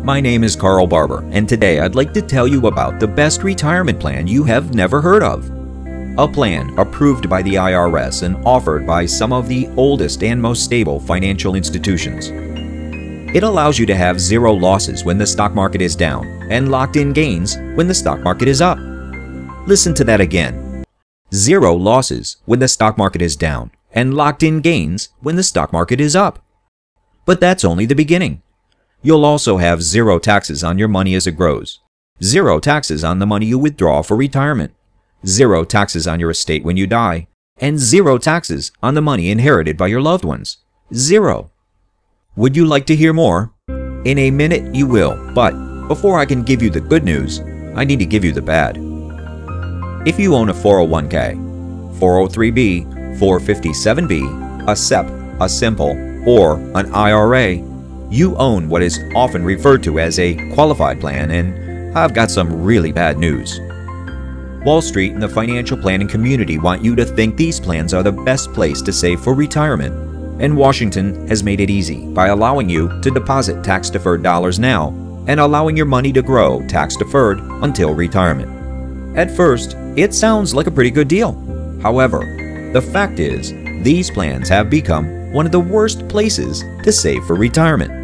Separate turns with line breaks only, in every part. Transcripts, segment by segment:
My name is Carl Barber, and today I'd like to tell you about the best retirement plan you have never heard of. A plan approved by the IRS and offered by some of the oldest and most stable financial institutions. It allows you to have zero losses when the stock market is down and locked-in gains when the stock market is up. Listen to that again. Zero losses when the stock market is down and locked-in gains when the stock market is up. But that's only the beginning. You'll also have zero taxes on your money as it grows, zero taxes on the money you withdraw for retirement, zero taxes on your estate when you die, and zero taxes on the money inherited by your loved ones. Zero. Would you like to hear more? In a minute you will, but before I can give you the good news, I need to give you the bad. If you own a 401k, 403b, 457b, a SEP, a simple, or an IRA, you own what is often referred to as a qualified plan, and I've got some really bad news. Wall Street and the financial planning community want you to think these plans are the best place to save for retirement, and Washington has made it easy by allowing you to deposit tax-deferred dollars now and allowing your money to grow tax-deferred until retirement. At first, it sounds like a pretty good deal. However, the fact is, these plans have become one of the worst places to save for retirement.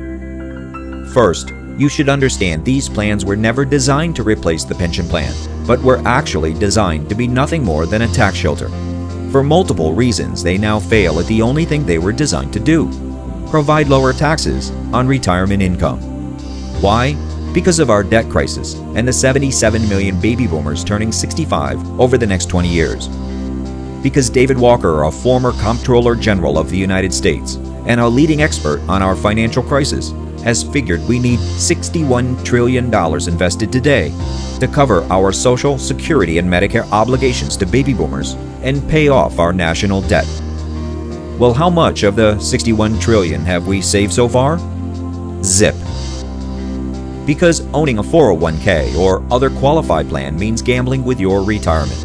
First, you should understand these plans were never designed to replace the pension plan, but were actually designed to be nothing more than a tax shelter. For multiple reasons, they now fail at the only thing they were designed to do: provide lower taxes on retirement income. Why? Because of our debt crisis and the 77 million baby boomers turning 65 over the next 20 years. Because David Walker, a former Comptroller General of the United States and a leading expert on our financial crisis, has figured we need $61 trillion invested today to cover our Social Security and Medicare obligations to baby boomers and pay off our national debt. Well, how much of the $61 trillion have we saved so far? Zip. Because owning a 401k or other qualified plan means gambling with your retirement.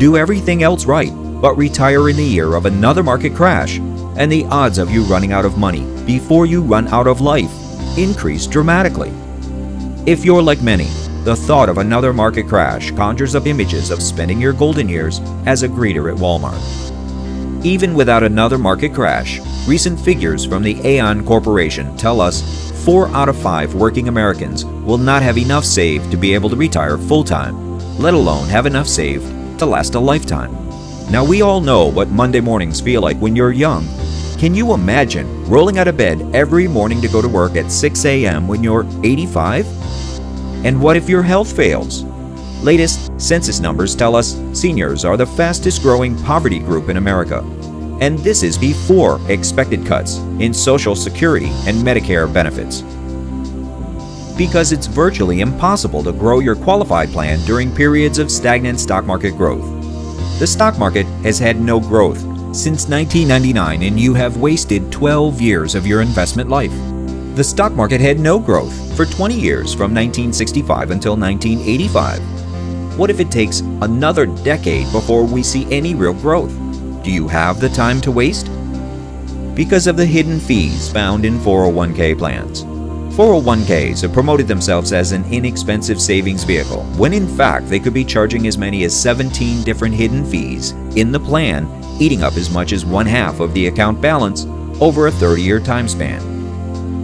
Do everything else right, but retire in the year of another market crash, and the odds of you running out of money before you run out of life increase dramatically. If you're like many, the thought of another market crash conjures up images of spending your golden years as a greeter at Walmart. Even without another market crash, recent figures from the Aon Corporation tell us 4 out of 5 working Americans will not have enough saved to be able to retire full-time, let alone have enough saved to last a lifetime. Now, we all know what Monday mornings feel like when you're young. Can you imagine rolling out of bed every morning to go to work at 6 a.m. when you're 85? And what if your health fails? Latest census numbers tell us seniors are the fastest growing poverty group in America. And this is before expected cuts in Social Security and Medicare benefits. Because it's virtually impossible to grow your qualified plan during periods of stagnant stock market growth. The stock market has had no growth since 1999, and you have wasted 12 years of your investment life. The stock market had no growth for 20 years from 1965 until 1985. What if it takes another decade before we see any real growth? Do you have the time to waste? Because of the hidden fees found in 401k plans. 401ks have promoted themselves as an inexpensive savings vehicle, when in fact they could be charging as many as 17 different hidden fees in the plan, eating up as much as 1/2 of the account balance over a 30-year time span.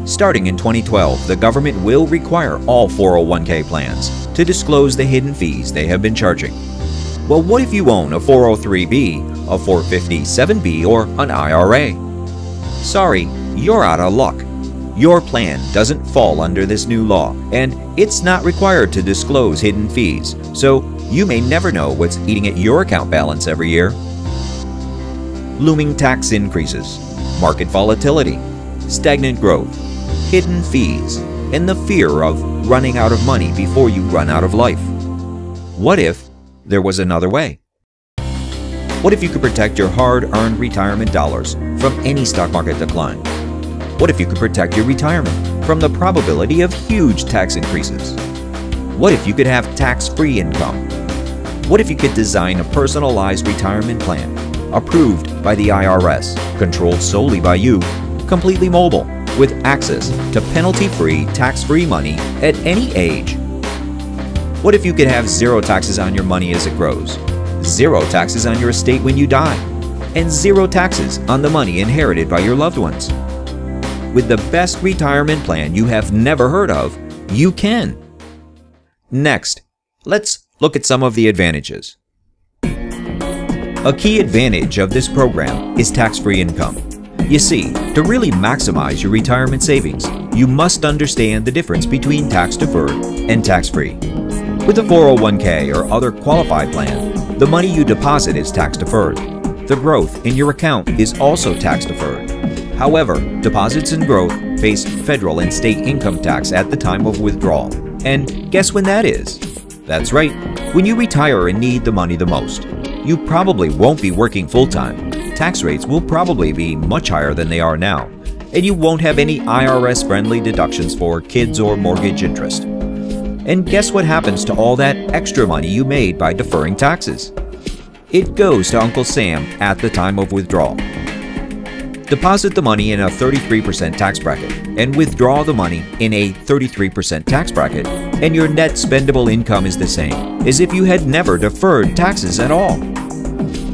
Starting in 2012, the government will require all 401k plans to disclose the hidden fees they have been charging. Well, what if you own a 403b, a 457b, or an IRA? Sorry, you're out of luck. Your plan doesn't fall under this new law, and it's not required to disclose hidden fees, so you may never know what's eating at your account balance every year. Looming tax increases, market volatility, stagnant growth, hidden fees, and the fear of running out of money before you run out of life. What if there was another way? What if you could protect your hard-earned retirement dollars from any stock market decline? What if you could protect your retirement from the probability of huge tax increases? What if you could have tax-free income? What if you could design a personalized retirement plan approved by the IRS, controlled solely by you, completely mobile, with access to penalty-free, tax-free money at any age. What if you could have zero taxes on your money as it grows, zero taxes on your estate when you die, and zero taxes on the money inherited by your loved ones? With the best retirement plan you have never heard of, you can. Next, let's look at some of the advantages. A key advantage of this program is tax-free income. You see, to really maximize your retirement savings, you must understand the difference between tax-deferred and tax-free. With a 401k or other qualified plan, the money you deposit is tax-deferred. The growth in your account is also tax-deferred. However, deposits and growth face federal and state income tax at the time of withdrawal. And guess when that is? That's right, when you retire and need the money the most. You probably won't be working full-time. Tax rates will probably be much higher than they are now, and you won't have any IRS-friendly deductions for kids or mortgage interest. And guess what happens to all that extra money you made by deferring taxes? It goes to Uncle Sam at the time of withdrawal. Deposit the money in a 33% tax bracket and withdraw the money in a 33% tax bracket, and your net spendable income is the same as if you had never deferred taxes at all.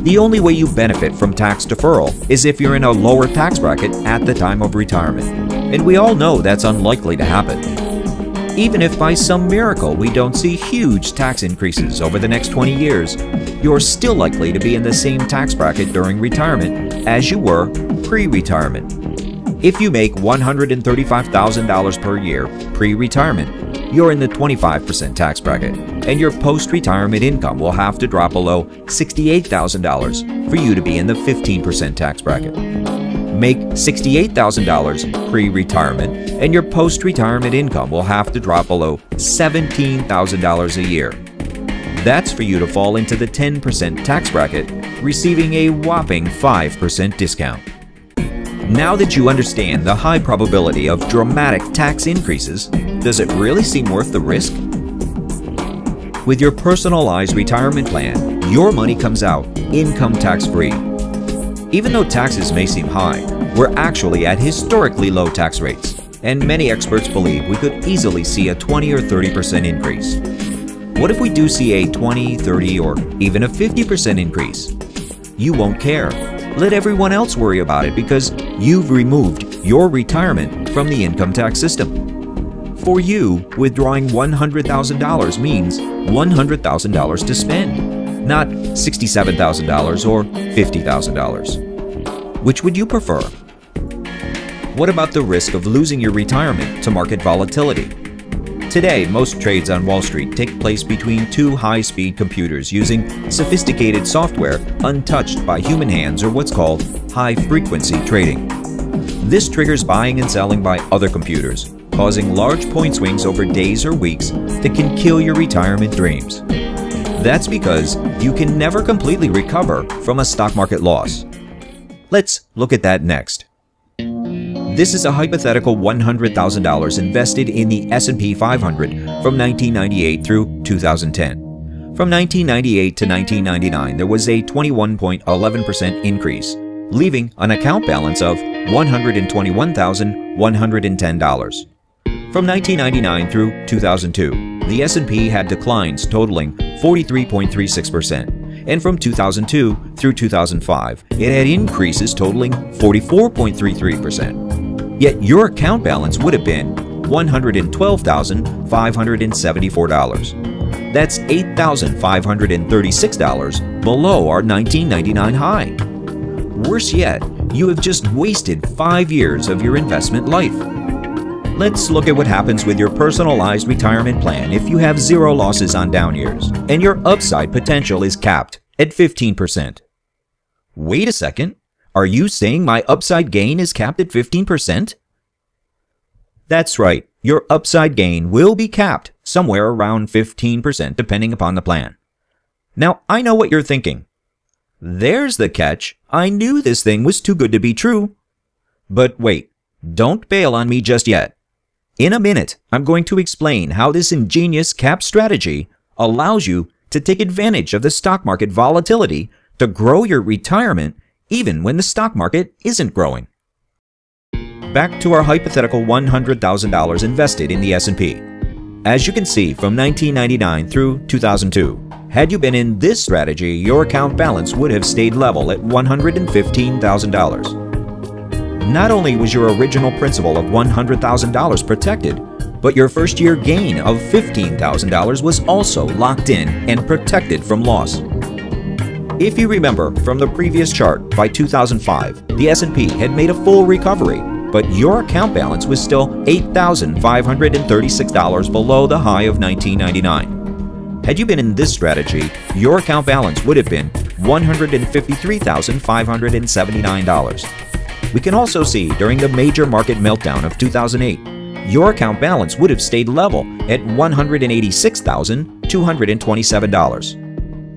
The only way you benefit from tax deferral is if you're in a lower tax bracket at the time of retirement, and we all know that's unlikely to happen. Even if by some miracle we don't see huge tax increases over the next 20 years, you're still likely to be in the same tax bracket during retirement as you were pre-retirement. If you make $135,000 per year pre-retirement, you're in the 25% tax bracket, and your post-retirement income will have to drop below $68,000 for you to be in the 15% tax bracket. Make $68,000 pre-retirement, and your post-retirement income will have to drop below $17,000 a year. That's for you to fall into the 10% tax bracket, receiving a whopping 5% discount. Now that you understand the high probability of dramatic tax increases, does it really seem worth the risk? With your personalized retirement plan, your money comes out income tax-free. Even though taxes may seem high, we're actually at historically low tax rates, and many experts believe we could easily see a 20 or 30% increase. What if we do see a 20, 30, or even a 50% increase? You won't care. Let everyone else worry about it because you've removed your retirement from the income tax system. For you, withdrawing $100,000 means $100,000 to spend, not $67,000 or $50,000. Which would you prefer? What about the risk of losing your retirement to market volatility? Today, most trades on Wall Street take place between two high-speed computers using sophisticated software untouched by human hands, or what's called high-frequency trading. This triggers buying and selling by other computers, causing large point swings over days or weeks that can kill your retirement dreams. That's because you can never completely recover from a stock market loss. Let's look at that next. This is a hypothetical $100,000 invested in the S&P 500 from 1998 through 2010. From 1998 to 1999, there was a 21.11% increase, leaving an account balance of $121,110. From 1999 through 2002, the S&P had declines totaling 43.36%. And from 2002 through 2005, it had increases totaling 44.33%. Yet your account balance would have been $112,574. That's $8,536 below our 1999 high. Worse yet, you have just wasted 5 years of your investment life. Let's look at what happens with your personalized retirement plan if you have zero losses on down years and your upside potential is capped at 15%. Wait a second, are you saying my upside gain is capped at 15%? That's right, your upside gain will be capped somewhere around 15% depending upon the plan. Now, I know what you're thinking. There's the catch. I knew this thing was too good to be true. But wait, don't bail on me just yet. In a minute, I'm going to explain how this ingenious cap strategy allows you to take advantage of the stock market volatility to grow your retirement even when the stock market isn't growing. back to our hypothetical $100,000 invested in the S&P. As you can see, from 1999 through 2002, had you been in this strategy, your account balance would have stayed level at $115,000. Not only was your original principal of $100,000 protected, but your first-year gain of $15,000 was also locked in and protected from loss. If you remember from the previous chart, by 2005, the S&P had made a full recovery, but your account balance was still $8,536 below the high of 1999. Had you been in this strategy, your account balance would have been $153,579. We can also see during the major market meltdown of 2008, your account balance would have stayed level at $186,227.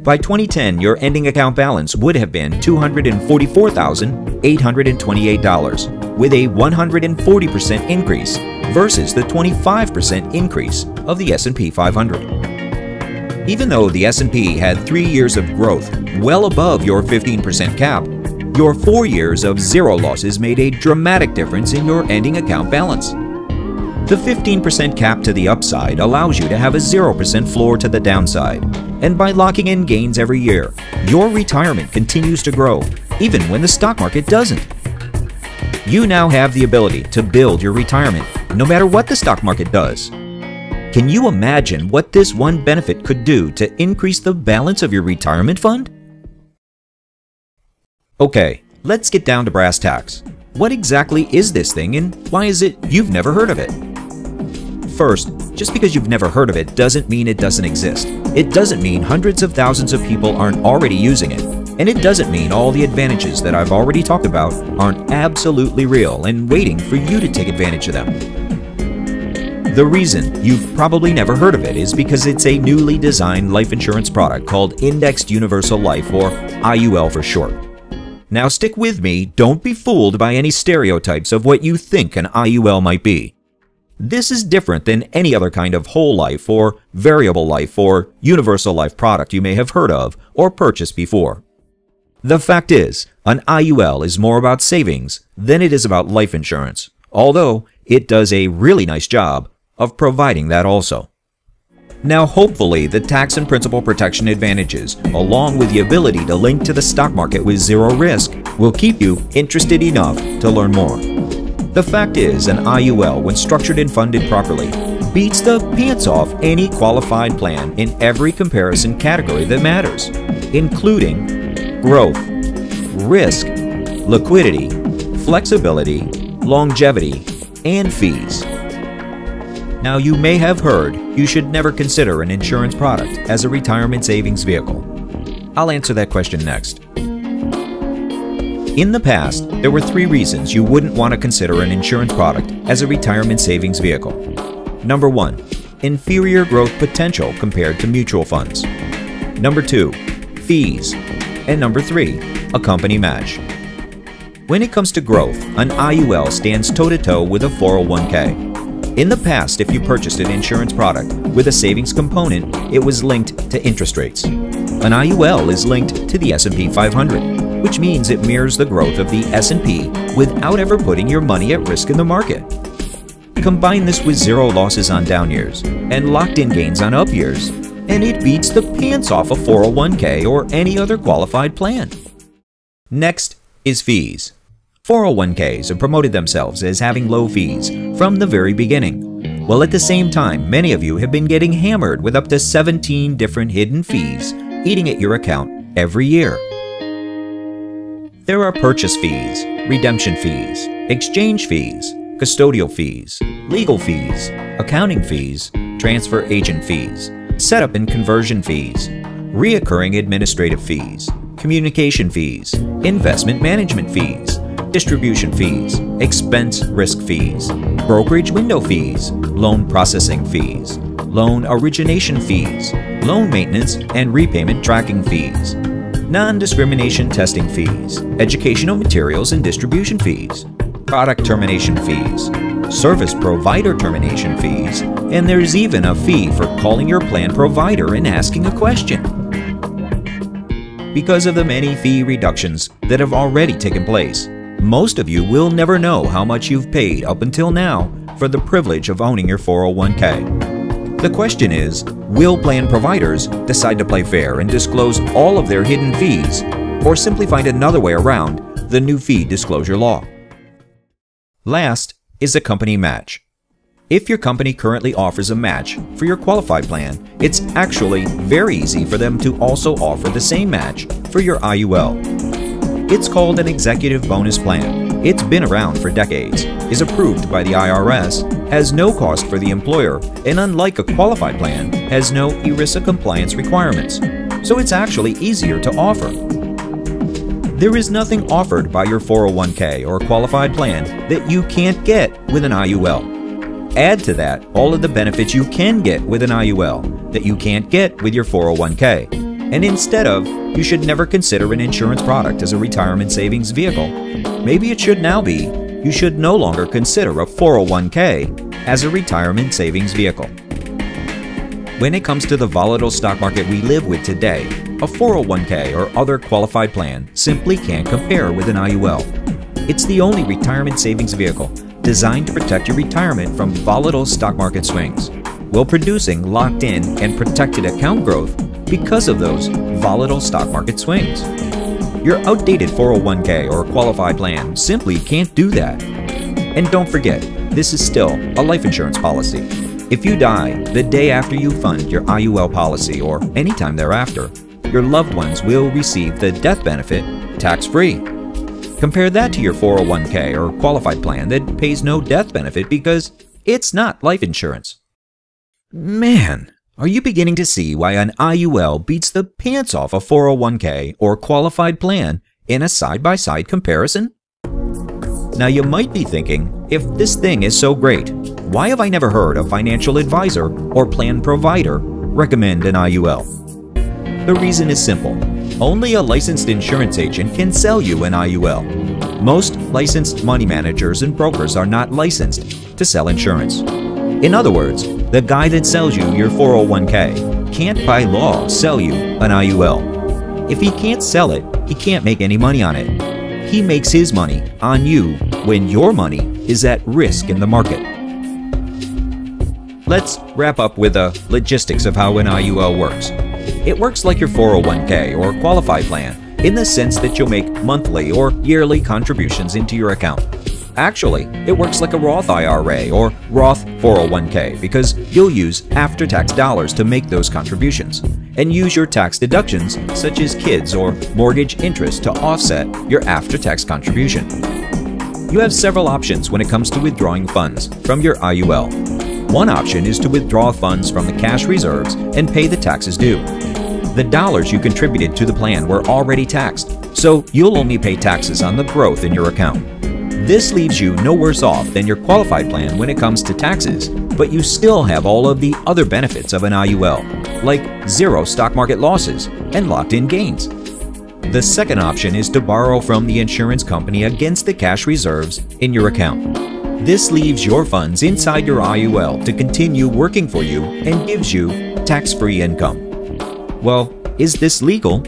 By 2010, your ending account balance would have been $244,828, with a 140% increase versus the 25% increase of the S&P 500. Even though the S&P had 3 years of growth well above your 15% cap, your 4 years of zero losses made a dramatic difference in your ending account balance. The 15% cap to the upside allows you to have a 0% floor to the downside, and by locking in gains every year, your retirement continues to grow, even when the stock market doesn't. You now have the ability to build your retirement, no matter what the stock market does. Can you imagine what this one benefit could do to increase the balance of your retirement fund? Okay, let's get down to brass tacks. What exactly is this thing, and why is it you've never heard of it? First, just because you've never heard of it doesn't mean it doesn't exist. It doesn't mean hundreds of thousands of people aren't already using it. And it doesn't mean all the advantages that I've already talked about aren't absolutely real and waiting for you to take advantage of them. The reason you've probably never heard of it is because it's a newly designed life insurance product called Indexed Universal Life, or IUL for short. Now stick with me, don't be fooled by any stereotypes of what you think an IUL might be. This is different than any other kind of whole life or variable life or universal life product you may have heard of or purchased before. The fact is, an IUL is more about savings than it is about life insurance, although it does a really nice job of providing that also. Now hopefully the tax and principal protection advantages, along with the ability to link to the stock market with zero risk, will keep you interested enough to learn more. The fact is, an IUL, when structured and funded properly, beats the pants off any qualified plan in every comparison category that matters, including growth, risk, liquidity, flexibility, longevity, and fees. Now, you may have heard you should never consider an insurance product as a retirement savings vehicle. I'll answer that question next. In the past, there were 3 reasons you wouldn't want to consider an insurance product as a retirement savings vehicle. Number 1, inferior growth potential compared to mutual funds. Number 2, fees. And number 3, a company match. When it comes to growth, an IUL stands toe-to-toe with a 401k. In the past, if you purchased an insurance product with a savings component, it was linked to interest rates. An IUL is linked to the S&P 500, which means it mirrors the growth of the S&P without ever putting your money at risk in the market. Combine this with zero losses on down years and locked-in gains on up years, and it beats the pants off a 401k or any other qualified plan. Next is fees. 401ks have promoted themselves as having low fees from the very beginning, while at the same time many of you have been getting hammered with up to 17 different hidden fees eating at your account every year. There are purchase fees, redemption fees, exchange fees, custodial fees, legal fees, accounting fees, transfer agent fees, setup and conversion fees, reoccurring administrative fees, communication fees, investment management fees, distribution fees, expense risk fees, brokerage window fees, loan processing fees, loan origination fees, loan maintenance and repayment tracking fees, non-discrimination testing fees, educational materials and distribution fees, product termination fees, service provider termination fees, and there's even a fee for calling your plan provider and asking a question. Because of the many fee reductions that have already taken place, Most of you will never know how much you've paid up until now for the privilege of owning your 401k. The question is, will plan providers decide to play fair and disclose all of their hidden fees, or simply find another way around the new fee disclosure law? Last is a company match. If your company currently offers a match for your qualified plan, it's actually very easy for them to also offer the same match for your IUL. It's called an executive bonus plan. It's been around for decades, is approved by the IRS, has no cost for the employer, and unlike a qualified plan, has no ERISA compliance requirements. So it's actually easier to offer. There is nothing offered by your 401k or qualified plan that you can't get with an IUL. Add to that all of the benefits you can get with an IUL that you can't get with your 401k. And instead of, you should never consider an insurance product as a retirement savings vehicle. Maybe it should now be, you should no longer consider a 401k as a retirement savings vehicle. When it comes to the volatile stock market we live with today, a 401k or other qualified plan simply can't compare with an IUL. It's the only retirement savings vehicle designed to protect your retirement from volatile stock market swings, while producing locked-in and protected account growth because of those volatile stock market swings. Your outdated 401k or qualified plan simply can't do that. And don't forget, this is still a life insurance policy. If you die the day after you fund your IUL policy or anytime thereafter, your loved ones will receive the death benefit tax-free. Compare that to your 401k or qualified plan that pays no death benefit because it's not life insurance. Man, are you beginning to see why an IUL beats the pants off a 401k or qualified plan in a side-by-side comparison? Now you might be thinking, if this thing is so great, why have I never heard a financial advisor or plan provider recommend an IUL? The reason is simple. Only a licensed insurance agent can sell you an IUL. Most licensed money managers and brokers are not licensed to sell insurance. In other words, the guy that sells you your 401k can't by law sell you an IUL. If he can't sell it, he can't make any money on it. He makes his money on you when your money is at risk in the market. Let's wrap up with the logistics of how an IUL works. It works like your 401k or qualified plan in the sense that you'll make monthly or yearly contributions into your account. Actually, it works like a Roth IRA or Roth 401k because you'll use after-tax dollars to make those contributions and use your tax deductions such as kids or mortgage interest to offset your after-tax contribution. You have several options when it comes to withdrawing funds from your IUL. One option is to withdraw funds from the cash reserves and pay the taxes due. The dollars you contributed to the plan were already taxed, so you'll only pay taxes on the growth in your account. This leaves you no worse off than your qualified plan when it comes to taxes, but you still have all of the other benefits of an IUL, like zero stock market losses and locked-in gains. The second option is to borrow from the insurance company against the cash reserves in your account. This leaves your funds inside your IUL to continue working for you and gives you tax-free income. Well, is this legal?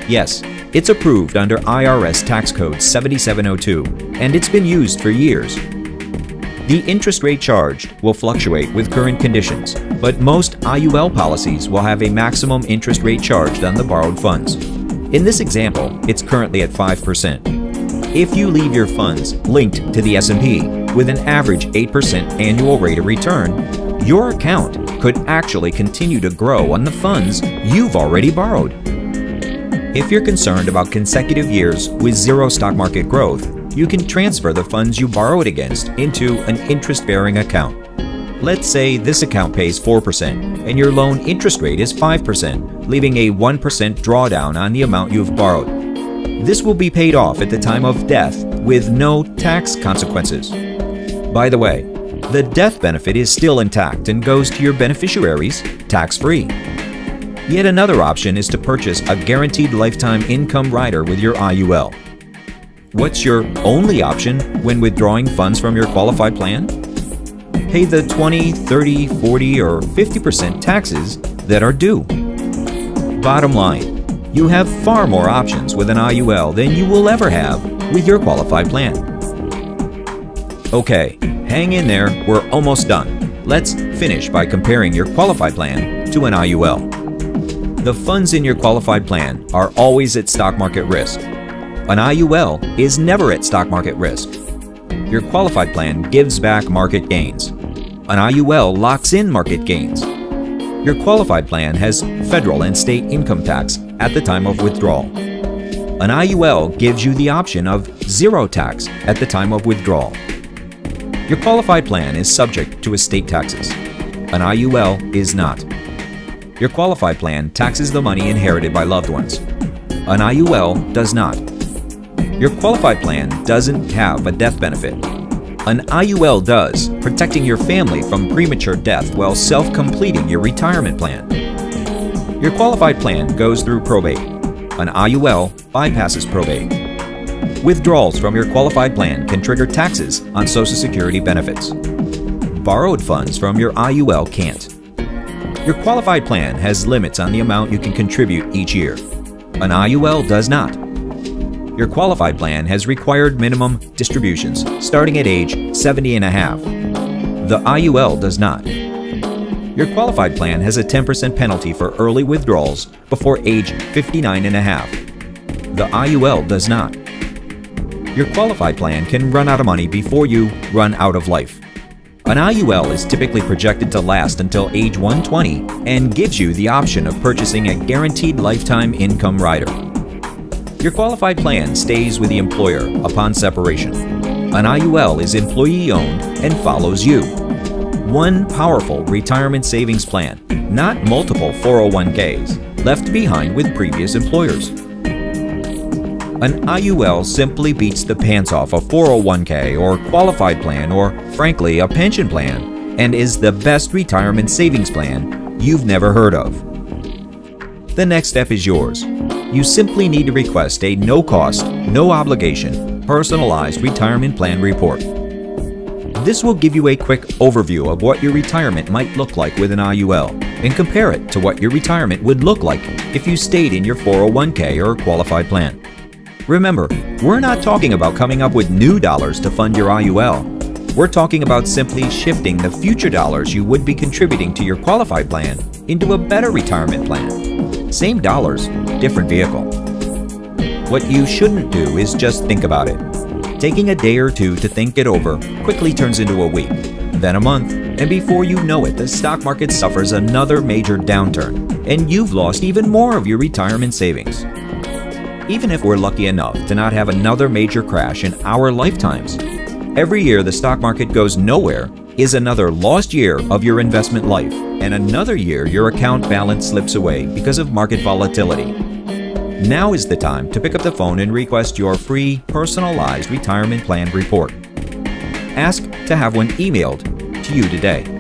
Yes, it's approved under IRS Tax Code 7702, and it's been used for years. The interest rate charged will fluctuate with current conditions, but most IUL policies will have a maximum interest rate charged on the borrowed funds. In this example, it's currently at 5%. If you leave your funds linked to the S&P with an average 8% annual rate of return, your account could actually continue to grow on the funds you've already borrowed. If you're concerned about consecutive years with zero stock market growth, you can transfer the funds you borrowed against into an interest-bearing account. Let's say this account pays 4% and your loan interest rate is 5%, leaving a 1% drawdown on the amount you've borrowed. This will be paid off at the time of death with no tax consequences. By the way, the death benefit is still intact and goes to your beneficiaries tax-free. Yet another option is to purchase a guaranteed lifetime income rider with your IUL. What's your only option when withdrawing funds from your qualified plan? Pay the 20, 30, 40, or 50% taxes that are due. Bottom line, you have far more options with an IUL than you will ever have with your qualified plan. Okay, hang in there, we're almost done. Let's finish by comparing your qualified plan to an IUL. The funds in your qualified plan are always at stock market risk. An IUL is never at stock market risk. Your qualified plan gives back market gains. An IUL locks in market gains. Your qualified plan has federal and state income tax at the time of withdrawal. An IUL gives you the option of zero tax at the time of withdrawal. Your qualified plan is subject to estate taxes. An IUL is not. Your qualified plan taxes the money inherited by loved ones. An IUL does not. Your qualified plan doesn't have a death benefit. An IUL does, protecting your family from premature death while self-completing your retirement plan. Your qualified plan goes through probate. An IUL bypasses probate. Withdrawals from your qualified plan can trigger taxes on Social Security benefits. Borrowed funds from your IUL can't. Your qualified plan has limits on the amount you can contribute each year. An IUL does not. Your qualified plan has required minimum distributions starting at age 70 and a half. The IUL does not. Your qualified plan has a 10% penalty for early withdrawals before age 59 and a half. The IUL does not. Your qualified plan can run out of money before you run out of life. An IUL is typically projected to last until age 120 and gives you the option of purchasing a guaranteed lifetime income rider. Your qualified plan stays with the employer upon separation. An IUL is employee-owned and follows you. One powerful retirement savings plan, not multiple 401ks left behind with previous employers. An IUL simply beats the pants off a 401k or qualified plan or, frankly, a pension plan, and is the best retirement savings plan you've never heard of. The next step is yours. You simply need to request a no-cost, no-obligation, personalized retirement plan report. This will give you a quick overview of what your retirement might look like with an IUL and compare it to what your retirement would look like if you stayed in your 401k or qualified plan. Remember, we're not talking about coming up with new dollars to fund your IUL. We're talking about simply shifting the future dollars you would be contributing to your qualified plan into a better retirement plan. Same dollars, different vehicle. What you shouldn't do is just think about it. Taking a day or two to think it over quickly turns into a week, then a month, and before you know it, the stock market suffers another major downturn, and you've lost even more of your retirement savings. Even if we're lucky enough to not have another major crash in our lifetimes, every year the stock market goes nowhere is another lost year of your investment life, and another year your account balance slips away because of market volatility. Now is the time to pick up the phone and request your free personalized retirement plan report. Ask to have one emailed to you today.